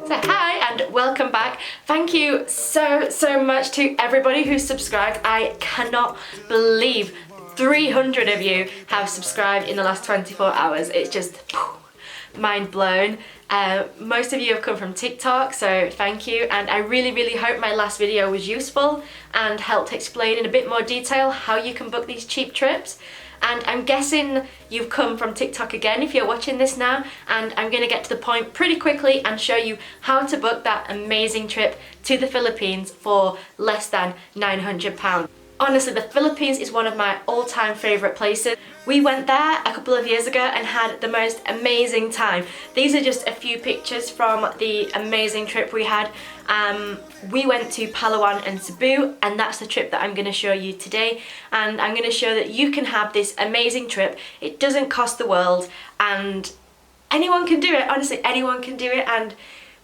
So hi and welcome back. Thank you so much to everybody who's subscribed. I cannot believe 300 of you have subscribed in the last 24 hours. It's just mind blown. Most of you have come from TikTok, so thank you, and I really hope my last video was useful and helped explain in a bit more detail how you can book these cheap trips. And I'm guessing you've come from TikTok again if you're watching this now, and I'm going to get to the point pretty quickly and show you how to book that amazing trip to the Philippines for less than £900. Honestly, the Philippines is one of my all-time favourite places. We went there a couple of years ago and had the most amazing time. These are just a few pictures from the amazing trip we had. We went to Palawan and Cebu, and that's the trip that I'm going to show you today. And I'm going to show that you can have this amazing trip. It doesn't cost the world, and anyone can do it. Honestly, anyone can do it. And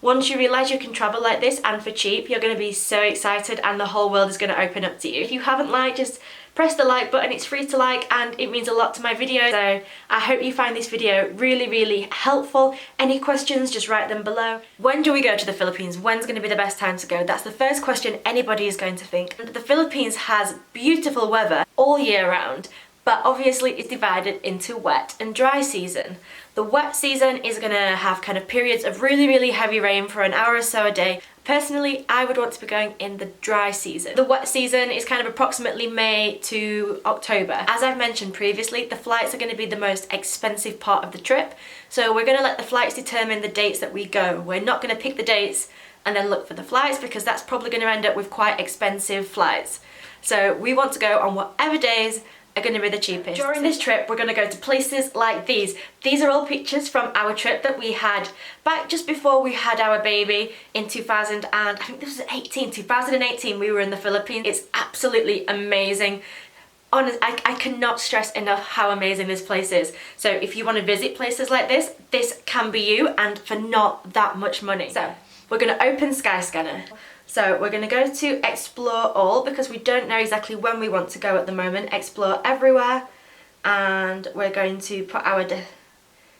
once you realise you can travel like this and for cheap, you're going to be so excited and the whole world is going to open up to you. If you haven't liked, just press the like button. It's free to like and it means a lot to my video. So I hope you find this video really helpful. Any questions, just write them below. When do we go to the Philippines? When's going to be the best time to go? That's the first question anybody is going to think. And the Philippines has beautiful weather all year round, but obviously it's divided into wet and dry season. The wet season is going to have kind of periods of really heavy rain for an hour or so a day. Personally, I would want to be going in the dry season. The wet season is kind of approximately May to October. As I've mentioned previously, the flights are going to be the most expensive part of the trip. So we're going to let the flights determine the dates that we go. We're not going to pick the dates and then look for the flights, because that's probably going to end up with quite expensive flights. So we want to go on whatever days are going to be the cheapest. During this trip we're going to go to places like these. These are all pictures from our trip that we had back just before we had our baby in 2018 we were in the Philippines. It's absolutely amazing. Honestly, I cannot stress enough how amazing this place is. So if you want to visit places like this, this can be you, and for not that much money. So we're going to open Skyscanner. So we're going to go to explore all, because we don't know exactly when we want to go at the moment. Explore everywhere, and we're going to put our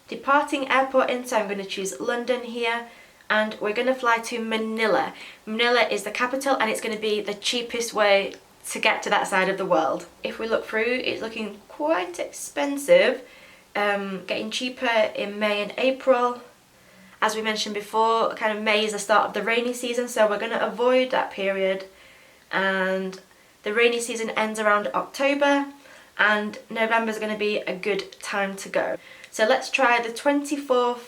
departing airport in. So I'm going to choose London here, and we're going to fly to Manila. Manila is the capital, and it's going to be the cheapest way to get to that side of the world. If we look through, it's looking quite expensive, getting cheaper in May and April. As we mentioned before, kind of May is the start of the rainy season, so we're going to avoid that period. And the rainy season ends around October, and November is going to be a good time to go. So let's try the 23rd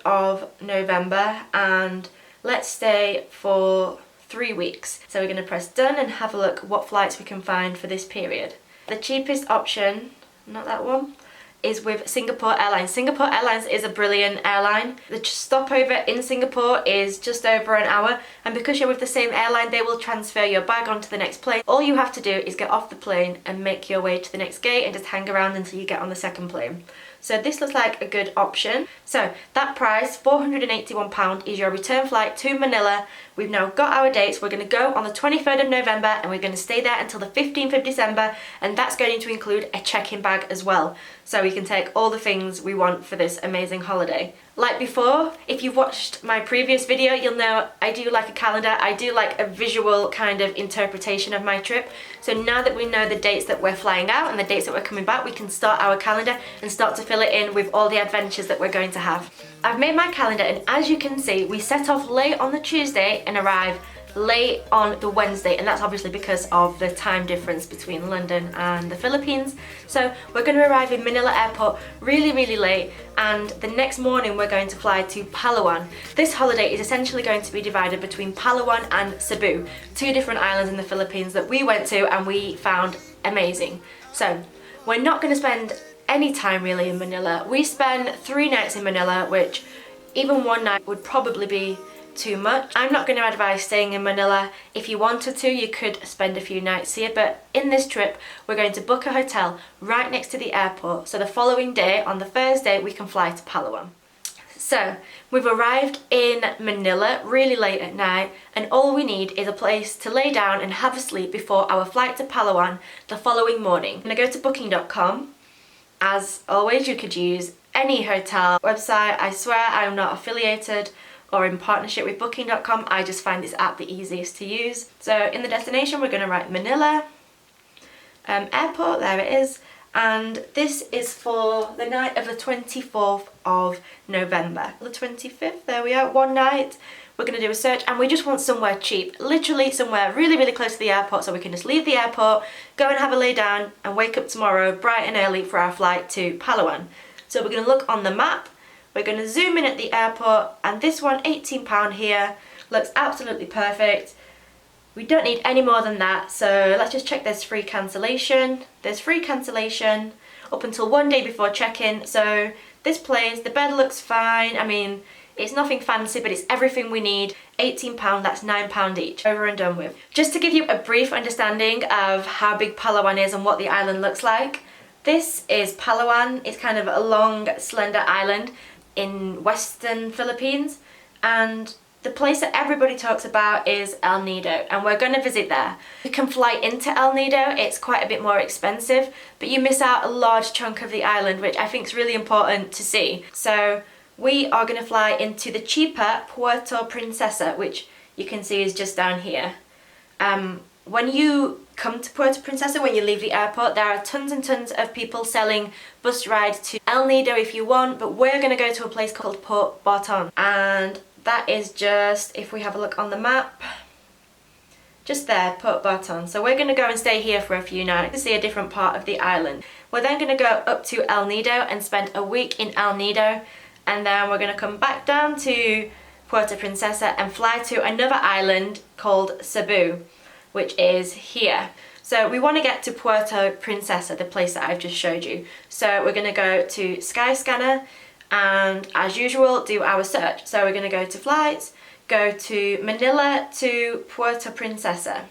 of November, and let's stay for 3 weeks. So we're going to press done and have a look what flights we can find for this period. The cheapest option, not that one, is with Singapore Airlines. Singapore Airlines is a brilliant airline. The stopover in Singapore is just over an hour, and because you're with the same airline, they will transfer your bag onto the next plane. All you have to do is get off the plane and make your way to the next gate and just hang around until you get on the second plane. So this looks like a good option. So that price, £481, is your return flight to Manila. We've now got our dates. We're going to go on the 23rd of November and we're going to stay there until the 15th of December, and that's going to include a check-in bag as well. So we can take all the things we want for this amazing holiday. Like before, if you've watched my previous video, you'll know I do like a calendar. I do like a visual kind of interpretation of my trip. So now that we know the dates that we're flying out and the dates that we're coming back, we can start our calendar and start to fill it in with all the adventures that we're going to have. I've made my calendar, and as you can see, we set off late on the Tuesday and arrive late on the Wednesday, and that's obviously because of the time difference between London and the Philippines. So we're going to arrive in Manila Airport really late, and the next morning we're going to fly to Palawan. This holiday is essentially going to be divided between Palawan and Cebu, two different islands in the Philippines that we went to and we found amazing. So we're not going to spend any time really in Manila. We spend 3 nights in Manila, which even one night would probably be too much. I'm not going to advise staying in Manila. If you wanted to, you could spend a few nights here, but in this trip we're going to book a hotel right next to the airport, so the following day, on the Thursday, we can fly to Palawan. So we've arrived in Manila really late at night, and all we need is a place to lay down and have a sleep before our flight to Palawan the following morning. I'm going to go to booking.com. As always, you could use any hotel website. I swear I'm not affiliated or in partnership with booking.com. I just find this app the easiest to use. So in the destination we're going to write Manila airport, there it is, and this is for the night of the 24th of November. The 25th, there we are, one night. We're going to do a search and we just want somewhere cheap, literally somewhere really, really close to the airport so we can just leave the airport, go and have a lay down and wake up tomorrow bright and early for our flight to Palawan. So we're going to look on the map, we're going to zoom in at the airport, and this one, £18 here, looks absolutely perfect. We don't need any more than that, so let's just check there's free cancellation. There's free cancellation up until 1 day before check-in, so this place, the bed looks fine. I mean, it's nothing fancy, but it's everything we need. £18, that's £9 each. Over and done with. Just to give you a brief understanding of how big Palawan is and what the island looks like, this is Palawan. It's kind of a long, slender island in western Philippines, and the place that everybody talks about is El Nido, and we're going to visit there. You can fly into El Nido, it's quite a bit more expensive, but you miss out a large chunk of the island, which I think is really important to see. So we are going to fly into the cheaper Puerto Princesa, which you can see is just down here. When you come to Puerto Princesa, when you leave the airport, there are tons and tons of people selling bus rides to El Nido if you want, but we're going to go to a place called Port Barton, and that is just, if we have a look on the map, just there, Port Barton. So we're going to go and stay here for a few nights to see a different part of the island. We're then going to go up to El Nido and spend a week in El Nido, and then we're going to come back down to Puerto Princesa and fly to another island called Cebu, which is here. So we want to get to Puerto Princesa, the place that I've just showed you. So we're going to go to Skyscanner and, as usual, do our search. So we're going to go to flights, go to Manila to Puerto Princesa.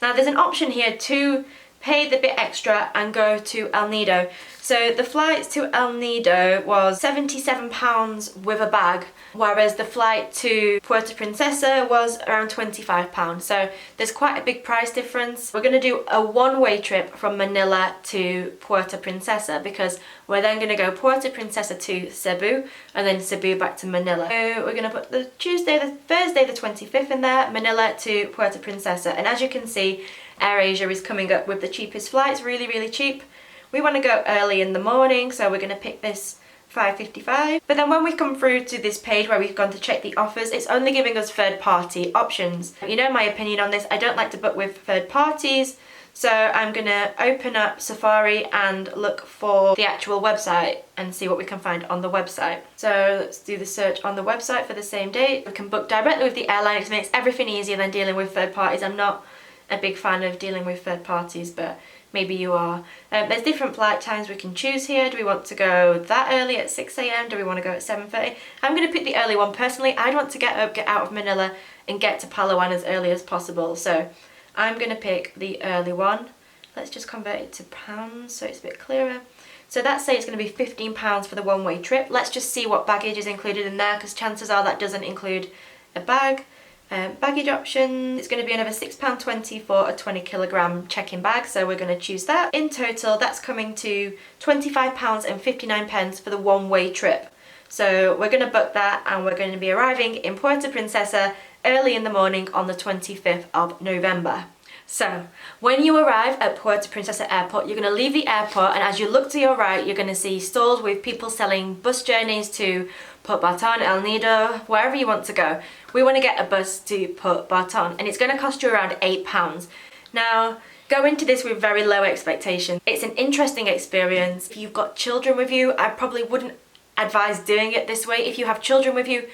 Now there's an option here to pay the bit extra and go to El Nido. So the flights to El Nido was £77 with a bag, whereas the flight to Puerto Princesa was around £25. So there's quite a big price difference. We're going to do a one-way trip from Manila to Puerto Princesa, because we're then going to go Puerto Princesa to Cebu and then Cebu back to Manila. So we're going to put the Thursday the 25th in there, Manila to Puerto Princesa. And as you can see, AirAsia is coming up with the cheapest flights, really, really cheap. We want to go early in the morning, so we're going to pick this 5:55. But then when we come through to this page where we've gone to check the offers, it's only giving us third-party options. You know my opinion on this, I don't like to book with third parties, so I'm going to open up Safari and look for the actual website and see what we can find on the website. So let's do the search on the website for the same date. We can book directly with the airline. It makes everything easier than dealing with third parties. I'm not a big fan of dealing with third parties, but maybe you are. There's different flight times we can choose here. Do we want to go that early at 6 AM? Do we want to go at 7:30? I'm going to pick the early one. Personally, I'd want to get up, get out of Manila and get to Palawan as early as possible. So I'm going to pick the early one. Let's just convert it to pounds so it's a bit clearer. So that's say it's going to be £15 for the one-way trip. Let's just see what baggage is included in there, because chances are that doesn't include a bag. Baggage option, it's going to be another £6.20 for a 20kg check-in bag, so we're going to choose that. In total, that's coming to £25.59 for the one-way trip. So we're going to book that, and we're going to be arriving in Puerto Princesa early in the morning on the 25th of November. So when you arrive at Puerto Princesa Airport, you're going to leave the airport, and as you look to your right, you're going to see stalls with people selling bus journeys to Port Barton, El Nido, wherever you want to go. We want to get a bus to Port Barton, and it's going to cost you around £8. Now, go into this with very low expectations. It's an interesting experience. If you've got children with you, I probably wouldn't advise doing it this way. If you have children with you,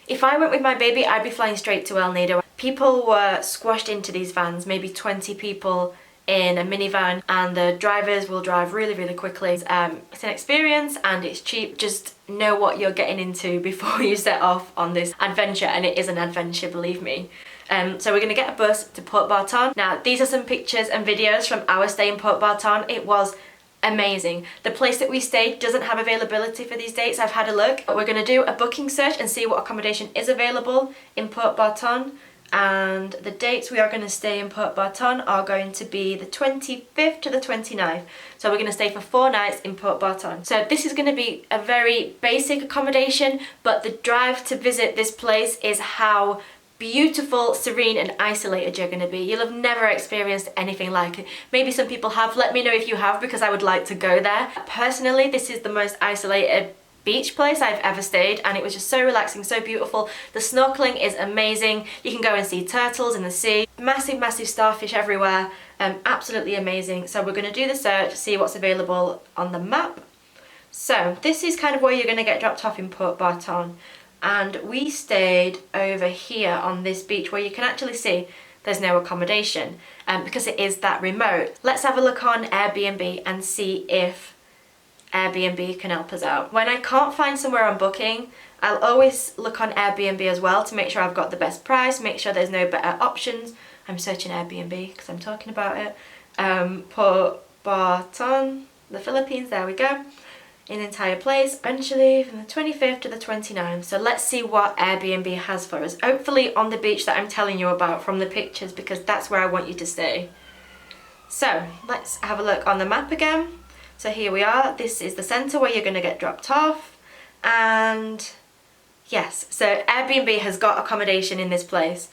if I went with my baby, I'd be flying straight to El Nido. People were squashed into these vans, maybe 20 people in a minivan, and the drivers will drive really, really quickly. It's an experience and it's cheap. Just know what you're getting into before you set off on this adventure, and it is an adventure, believe me. So we're going to get a bus to Port Barton. Now, these are some pictures and videos from our stay in Port Barton. It was amazing. The place that we stayed doesn't have availability for these dates. I've had a look, but we're going to do a booking search and see what accommodation is available in Port Barton. and the dates we are going to stay in Port Barton are going to be the 25th to the 29th. So we're going to stay for 4 nights in Port Barton. So this is going to be a very basic accommodation, but the drive to visit this place is how beautiful, serene and isolated you're going to be. You'll have never experienced anything like it. Maybe some people have. Let me know if you have, because I would like to go there. Personally, this is the most isolated beach place I've ever stayed, and it was just so relaxing, so beautiful. The snorkeling is amazing. You can go and see turtles in the sea. Massive starfish everywhere. Absolutely amazing. So we're going to do the search, see what's available on the map. So this is kind of where you're going to get dropped off in Port Barton, and we stayed over here on this beach where you can actually see there's no accommodation because it is that remote. Let's have a look on Airbnb and see if Airbnb can help us out. When I can't find somewhere on Booking, I'll always look on Airbnb as well to make sure I've got the best price, make sure there's no better options. I'm searching Airbnb because I'm talking about it. Port Barton, the Philippines, there we go. In the entire place, eventually from the 25th to the 29th. So let's see what Airbnb has for us. Hopefully on the beach that I'm telling you about from the pictures, because that's where I want you to stay. So let's have a look on the map again. So here we are, this is the centre where you're going to get dropped off, and yes, so Airbnb has got accommodation in this place.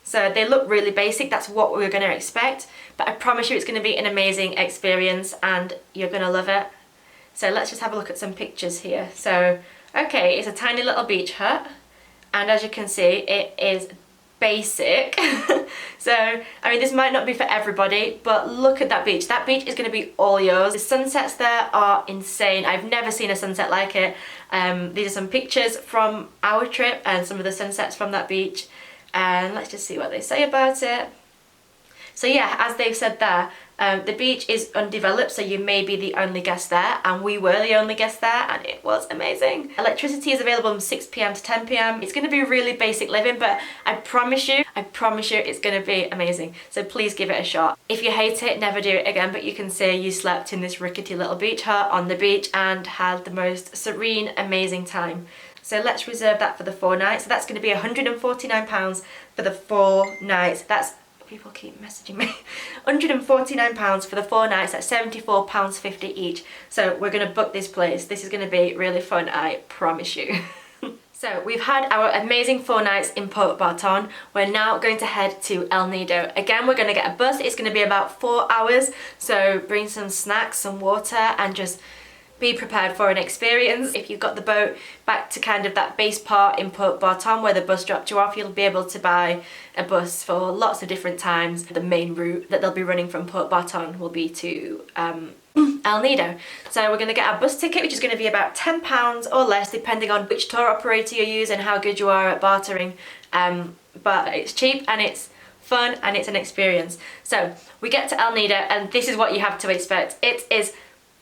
So they look really basic, that's what we were going to expect, but I promise you it's going to be an amazing experience and you're going to love it. So let's just have a look at some pictures here. So, okay, it's a tiny little beach hut, and as you can see, it is basic. So I mean, this might not be for everybody, but look at that beach. That beach is going to be all yours. The sunsets there are insane. I've never seen a sunset like it. These are some pictures from our trip and some of the sunsets from that beach, and let's just see what they say about it. So yeah, as they've said there, the beach is undeveloped, so you may be the only guest there, and we were the only guest there, and it was amazing. Electricity is available from 6 p.m. to 10 p.m. It's going to be really basic living, but I promise you it's going to be amazing. So please give it a shot. If you hate it, never do it again, but you can say you slept in this rickety little beach hut on the beach and had the most serene, amazing time. So let's reserve that for the 4 nights. So that's going to be £149 for the 4 nights. That's people keep messaging me. £149 for the 4 nights, that's £74.50 each. So we're going to book this place. This is going to be really fun, I promise you. So we've had our amazing 4 nights in Port Barton. We're now going to head to El Nido. Again, we're going to get a bus. It's going to be about 4 hours. So bring some snacks, some water, and just be prepared for an experience. If you've got the boat back to kind of that base part in Port Barton where the bus dropped you off, you'll be able to buy a bus for lots of different times. The main route that they'll be running from Port Barton will be to El Nido. So we're going to get our bus ticket, which is going to be about £10 or less depending on which tour operator you use and how good you are at bartering. But it's cheap and it's fun and it's an experience. So we get to El Nido and this is what you have to expect. It is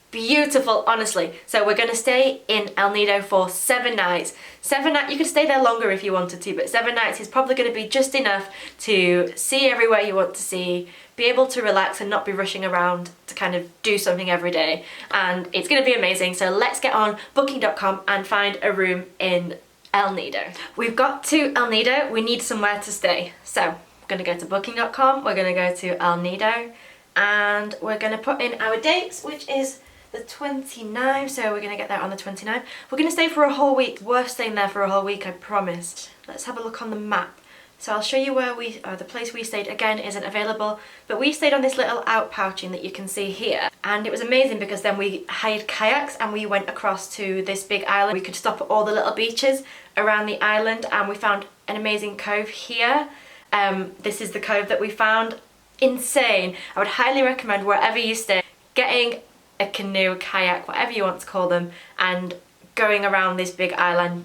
beautiful, honestly. So we're going to stay in El Nido for 7 nights. 7 nights, you could stay there longer if you wanted to, but 7 nights is probably going to be just enough to see everywhere you want to see, be able to relax and not be rushing around to kind of do something every day. And it's going to be amazing. So let's get on booking.com and find a room in El Nido. We've got to El Nido, we need somewhere to stay. So we're going to go to booking.com, we're going to go to El Nido, and we're going to put in our dates, which is the 29th, so we're going to get there on the 29th. We're going to stay for a whole week. We're staying there for a whole week, I promise. Let's have a look on the map. So I'll show you where the place we stayed again isn't available, but we stayed on this little outpouching that you can see here. And it was amazing because then we hired kayaks and we went across to this big island. We could stop at all the little beaches around the island and we found an amazing cove here. This is the cove that we found. Insane. I would highly recommend wherever you stay, getting a canoe, kayak, whatever you want to call them, and going around this big island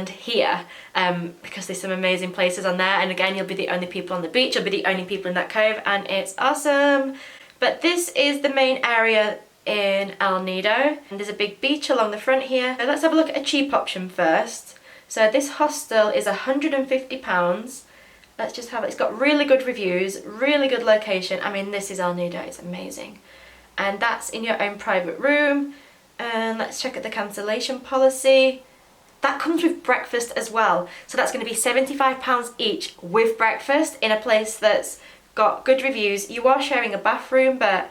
here, because there's some amazing places on there, and again you'll be the only people on the beach, you'll be the only people in that cove, and it's awesome. But this is the main area in El Nido, and there's a big beach along the front here. So let's have a look at a cheap option first. So this hostel is £150. Let's just have it. It's got really good reviews, really good location. I mean, this is El Nido, it's amazing. And that's in your own private room. And let's check out the cancellation policy. that comes with breakfast as well. So that's going to be £75 each with breakfast in a place that's got good reviews. You are sharing a bathroom, but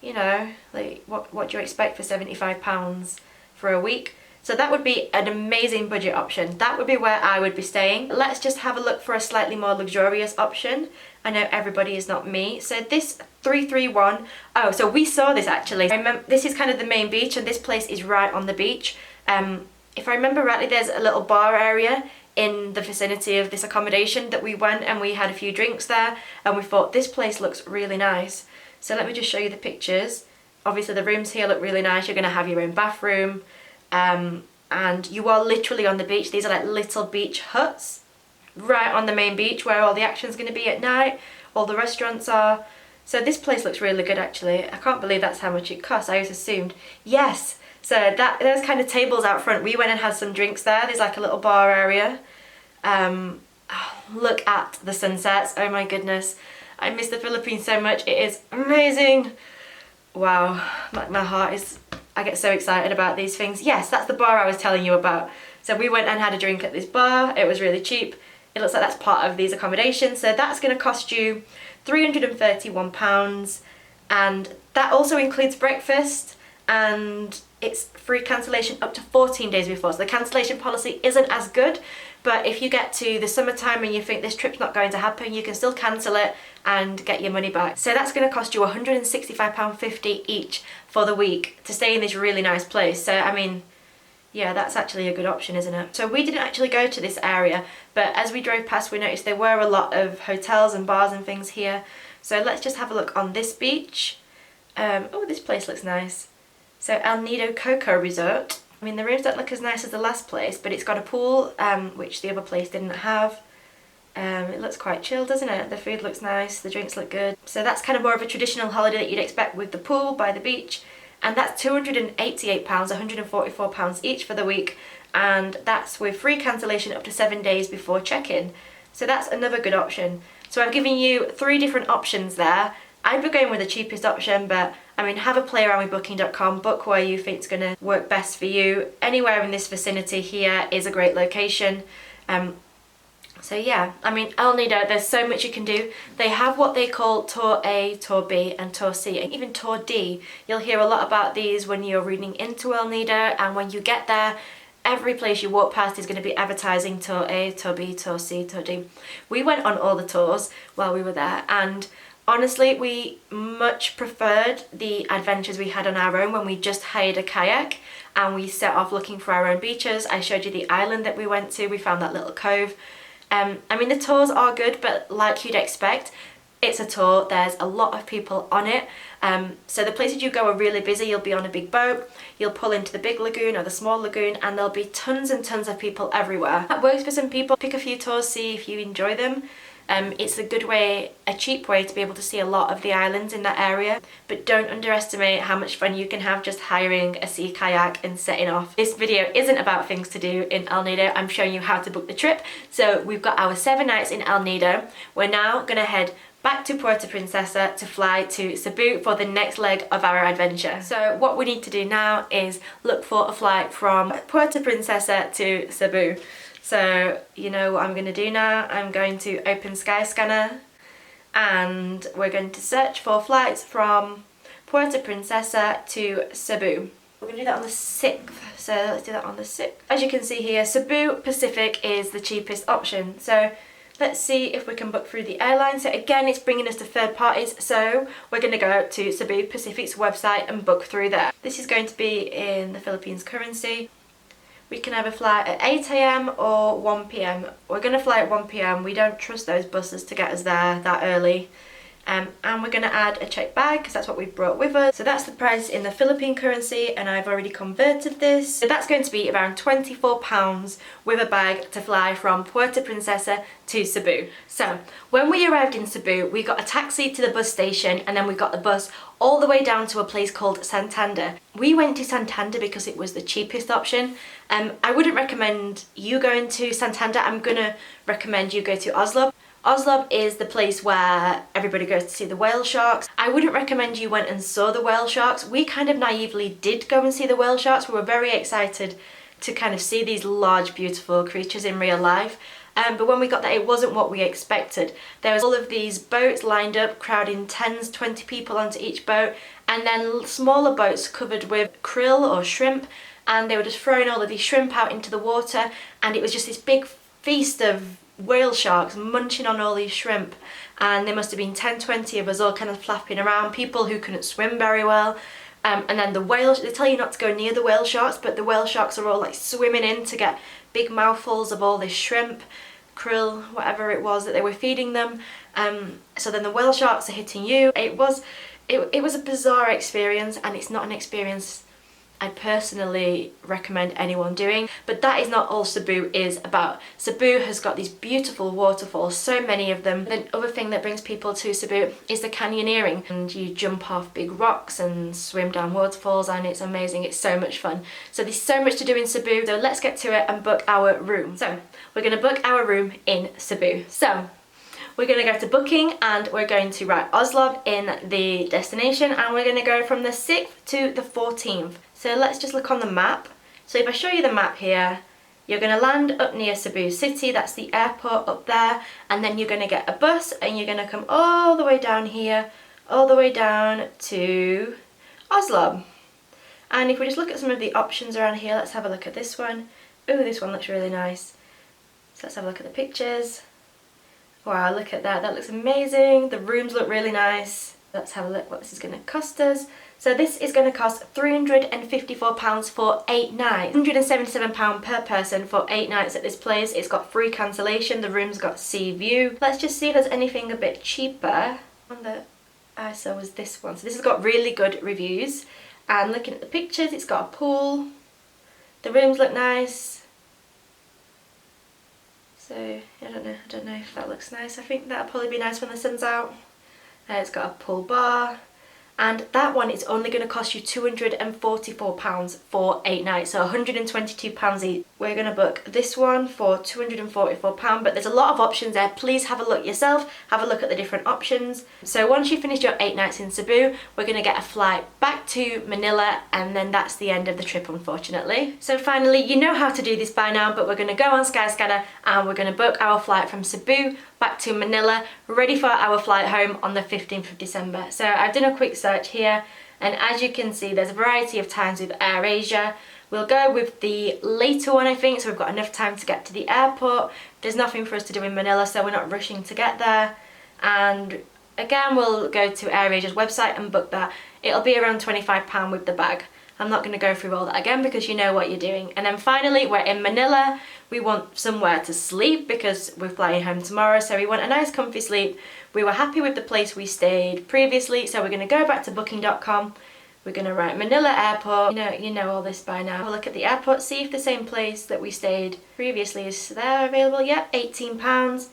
you know, like what do you expect for £75 for a week? So that would be an amazing budget option. That would be where I would be staying. Let's just have a look for a slightly more luxurious option. I know everybody is not me. So this 331, oh, so we saw this actually. I remember this is kind of the main beach, and this place is right on the beach. If I remember rightly, there's a little bar area in the vicinity of this accommodation that we went, and we had a few drinks there, and we thought this place looks really nice. So let me just show you the pictures. Obviously the rooms here look really nice. You're going to have your own bathroom, and you are literally on the beach. These are like little beach huts right on the main beach where all the action's going to be at night, all the restaurants are. So this place looks really good actually. I can't believe that's how much it costs. I always assumed. Yes, so there's kind of tables out front. We went and had some drinks there. There's like a little bar area. Look at the sunsets. Oh my goodness. I miss the Philippines so much. It is amazing. Wow, like my heart is, I get so excited about these things. Yes, that's the bar I was telling you about. So we went and had a drink at this bar. It was really cheap. It looks like that's part of these accommodations. So that's going to cost you £331, and that also includes breakfast, and it's free cancellation up to 14 days before. So the cancellation policy isn't as good, but if you get to the summertime and you think this trip's not going to happen, you can still cancel it and get your money back. So that's going to cost you £165.50 each for the week to stay in this really nice place. So I mean, yeah, that's actually a good option, isn't it? So we didn't actually go to this area, but as we drove past we noticed there were a lot of hotels and bars and things here. So let's just have a look on this beach. Oh, this place looks nice. So El Nido Coco Resort. I mean, the rooms don't look as nice as the last place, but it's got a pool, which the other place didn't have. It looks quite chill, doesn't it? The food looks nice, the drinks look good. So that's kind of more of a traditional holiday that you'd expect with the pool by the beach. And that's £288, £144 each for the week. And that's with free cancellation up to 7 days before check-in. So that's another good option. So I've given you 3 different options there. I'd be going with the cheapest option, but I mean, have a play around with booking.com, book where you think it's going to work best for you. Anywhere in this vicinity here is a great location. So yeah, I mean, El Nido, there's so much you can do. They have what they call Tour A, Tour B and Tour C, and even Tour D. You'll hear a lot about these when you're reading into El Nido, and when you get there, every place you walk past is going to be advertising Tour A, Tour B, Tour C, Tour D. We went on all the tours while we were there, and honestly, we much preferred the adventures we had on our own when we just hired a kayak and we set off looking for our own beaches. I showed you the island that we went to. We found that little cove. I mean, the tours are good, but like you'd expect, it's a tour. There's a lot of people on it. So the places you go are really busy. You'll be on a big boat, you'll pull into the big lagoon or the small lagoon, and there'll be tons and tons of people everywhere. That works for some people. Pick a few tours, see if you enjoy them. It's a good way, a cheap way to be able to see a lot of the islands in that area, but don't underestimate how much fun you can have just hiring a sea kayak and setting off. This video isn't about things to do in El Nido. I'm showing you how to book the trip. So we've got our 7 nights in El Nido. We're now gonna head back to Puerto Princesa to fly to Cebu for the next leg of our adventure. So what we need to do now is look for a flight from Puerto Princesa to Cebu. So you know what I'm going to do now? I'm going to open Skyscanner and we're going to search for flights from Puerto Princesa to Cebu. We're going to do that on the 6th, so let's do that on the 6th. As you can see here, Cebu Pacific is the cheapest option. So let's see if we can book through the airline. So again, it's bringing us to third parties, so we're going to go to Cebu Pacific's website and book through there. This is going to be in the Philippines currency. We can either fly at 8 AM or 1 PM. We're going to fly at 1 PM. We don't trust those buses to get us there that early. And we're going to add a checked bag because that's what we brought with us. So that's the price in the Philippine currency, and I've already converted this. So that's going to be around £24 with a bag to fly from Puerto Princesa to Cebu. So when we arrived in Cebu, we got a taxi to the bus station, and then we got the bus all the way down to a place called Santander. We went to Santander because it was the cheapest option. I wouldn't recommend you going to Santander. I'm gonna recommend you go to Oslo. Oslo is the place where everybody goes to see the whale sharks. I wouldn't recommend you went and saw the whale sharks. We kind of naively did go and see the whale sharks. We were very excited to kind of see these large, beautiful creatures in real life. But when we got there, it wasn't what we expected. There was all of these boats lined up, crowding 10s, 20 people onto each boat, and then smaller boats covered with krill or shrimp, and they were just throwing all of these shrimp out into the water, and it was just this big feast of whale sharks munching on all these shrimp. And there must have been 10, 20 of us all kind of flapping around, people who couldn't swim very well. And then the whales, they tell you not to go near the whale sharks, but the whale sharks are all like swimming in to get big mouthfuls of all this shrimp, krill, whatever it was that they were feeding them. So then the whale sharks are hitting you. It was a bizarre experience, and it's not an experience I personally recommend anyone doing. But that is not all Cebu is about. Cebu has got these beautiful waterfalls, so many of them. The other thing that brings people to Cebu is the canyoneering, and you jump off big rocks and swim down waterfalls, and it's amazing. It's so much fun. So there's so much to do in Cebu, so let's get to it and book our room. So we're going to book our room in Cebu. So we're going to go to booking, and we're going to write Oslo in the destination, and we're going to go from the 6th to the 14th. So let's just look on the map. So if I show you the map here, you're going to land up near Cebu City, that's the airport up there, and then you're going to get a bus, and you're going to come all the way down here, all the way down to Oslo. And if we just look at some of the options around here, let's have a look at this one. Ooh, this one looks really nice. So let's have a look at the pictures. Wow, look at that, that looks amazing. The rooms look really nice. Let's have a look what this is going to cost us. So this is going to cost £354 for 8 nights. £177 per person for 8 nights at this place. It's got free cancellation, the room's got sea view. Let's just see if there's anything a bit cheaper. One that I saw was this one. So this has got really good reviews. And looking at the pictures, it's got a pool. The rooms look nice. So I don't know if that looks nice. I think that'll probably be nice when the sun's out. It's got a pool bar, and that one is only going to cost you £244 for 8 nights, so £122 each. We're going to book this one for £244, but there's a lot of options there. Please have a look yourself, have a look at the different options. So once you've finished your 8 nights in Cebu, we're going to get a flight back to Manila, and then that's the end of the trip, unfortunately. So finally, you know how to do this by now, but we're going to go on Skyscanner and we're going to book our flight from Cebu back to Manila, ready for our flight home on the 15th of December. So I've done a quick search here, and as you can see, there's a variety of times with AirAsia. We'll go with the later one, I think, so we've got enough time to get to the airport. There's nothing for us to do in Manila, so we're not rushing to get there. And again, we'll go to AirAsia's website and book that. It'll be around £25 with the bag. I'm not going to go through all that again because you know what you're doing. And then finally, we're in Manila. We want somewhere to sleep because we're flying home tomorrow, so we want a nice comfy sleep. We were happy with the place we stayed previously, so we're going to go back to booking.com. We're going to write Manila Airport. You know all this by now. We'll look at the airport, see if the same place that we stayed previously is there available. Yep, £18.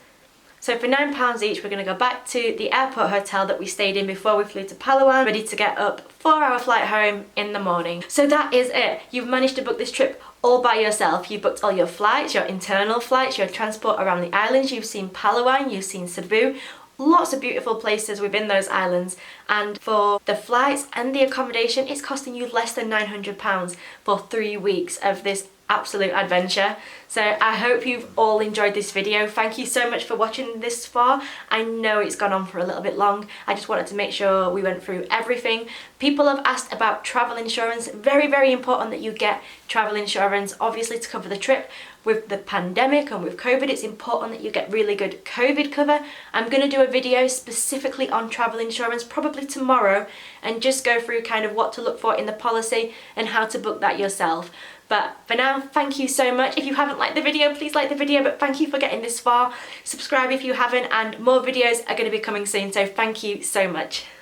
So for £9 each, we're going to go back to the airport hotel that we stayed in before we flew to Palawan, ready to get up for our flight home in the morning. So that is it. You've managed to book this trip all by yourself. You booked all your flights, your internal flights, your transport around the islands. You've seen Palawan, you've seen Cebu. Lots of beautiful places within those islands, and for the flights and the accommodation, it's costing you less than £900 for 3 weeks of this absolute adventure. So I hope you've all enjoyed this video. Thank you so much for watching this far. I know it's gone on for a little bit long. I just wanted to make sure we went through everything. People have asked about travel insurance. Very, very important that you get travel insurance, obviously to cover the trip. With the pandemic and with COVID, it's important that you get really good COVID cover. I'm going to do a video specifically on travel insurance probably tomorrow and just go through kind of what to look for in the policy and how to book that yourself. But for now, thank you so much. If you haven't liked the video, please like the video, but thank you for getting this far. Subscribe if you haven't, and more videos are going to be coming soon, so thank you so much.